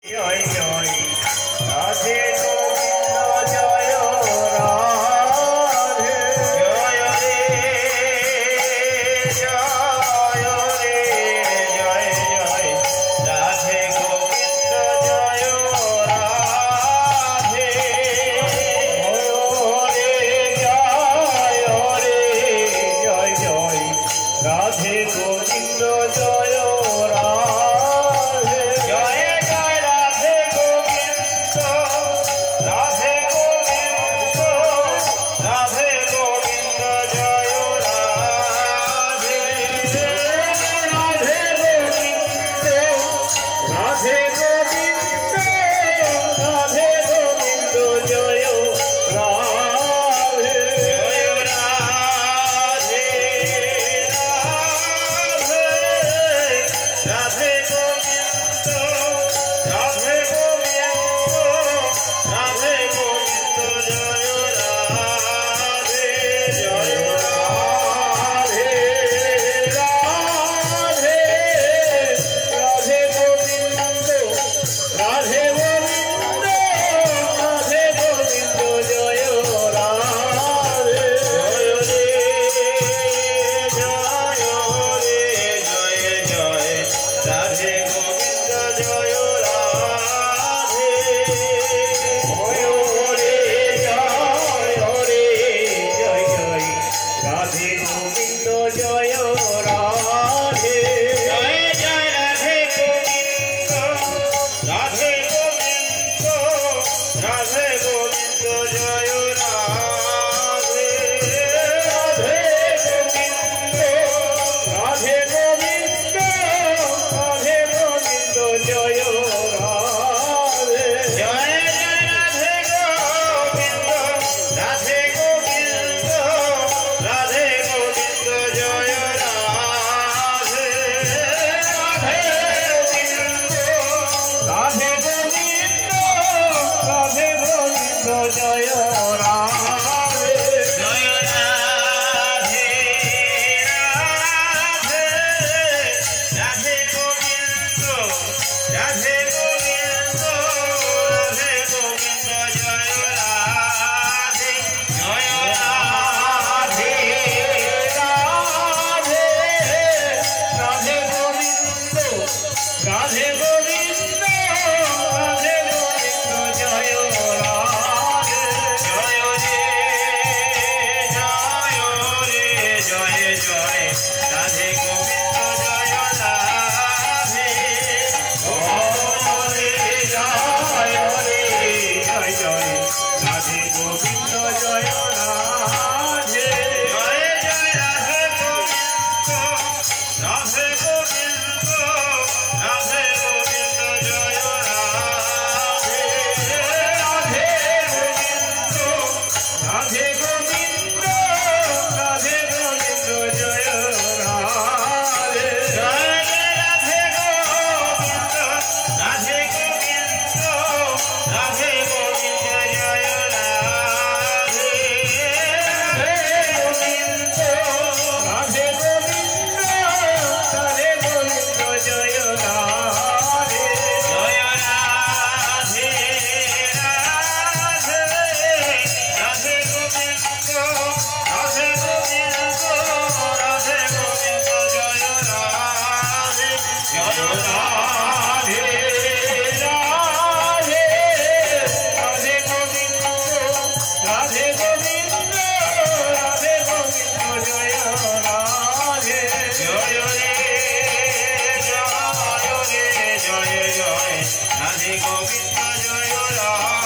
জয় জয় রাধে গোবিন্দ জয় রাধে জয় রে জয় রে জয় জয় রাধে গোবিন্দ জয় রাধে রে জয় জয় রাধে গোবিন্দ জয় রাধে জয় জয় রাধে গোবিন্দ রাধে গোবিন্দ রাধে গোবিন্দ জয় রাধে রাধে গোবিন্দ রাধে গোবিন্দ রাধে গোবিন্দ জয় রাধে জয় রাধে রাধে গোবিন্দ রাধে গোবিন্দ রাধে গোবিন্দ জয় রাধে জয় রাধে রাধে রাধে গোবিন্দ রাধে গোবিন্দ রাধে গোবিন্দ জয় রাধে জয় রে জয় রে জয় জয় রাধে গোবিন্দ জয় রাধে জয় রে জয় রে জয় জয় রাধে গোবিন্দ জয় রাধে জয় জয় রাধে গোবিন্দ রাধে গোবিন্দ রাধে গোবিন্দ জয় রাধে রাধে গোবিন্দ রাধে গোবিন্দ রাধে গোবিন্দ জয় রাধে জয় জয় রাধে গোবিন্দ রাধে গোবিন্দ রাধে গোবিন্দ জয় রাধে রাধে গোবিন্দ রাধে গোবিন্দ রাধে গোবিন্দ জয় রাধে জয় রাধে রাধে রাধে গোবিন্দ রাধে গোবিন্দ রাধে গোবিন্দ জয় রাধে জয় রাধে রাধে রাধে গোবিন্দ রাধে গোবিন্দ রাধে গোবিন্দ জয় রাধে জয় রে জয় রে জয় জয় রাধে গোবিন্দ জয় রাধে ও রে জয় রে জয় জয় রাধে গোবিন্দ জয় রাধে জয় জয় রাধে গোবিন্দ রাধে গোবিন্দ রাধে গোবিন্দ জয় রাধে রাধে গোবিন্দ রাধে গোবিন্দ রাধে গোবিন্দ জয় রাধে জয় জয় রাধে গোবিন্দ রাধে গোবিন্দ রাধে গোবিন্দ জয় রাধে রাধে গোবিন্দ রাধে গোবিন্দ রাধে গোবিন্দ জয় রাধে জয় রাধে রাধে রাধে গোবিন্দ রাধে গোবিন্দ রাধে গোবিন্দ জয় রাধে জয় রাধে রাধে রাধে গোবিন্দ রাধে গোবিন্দ রাধে গোবিন্দ জয় রাধে জয় রে জয় রে জয় জয় রাধে গোবিন্দ জয় রাধে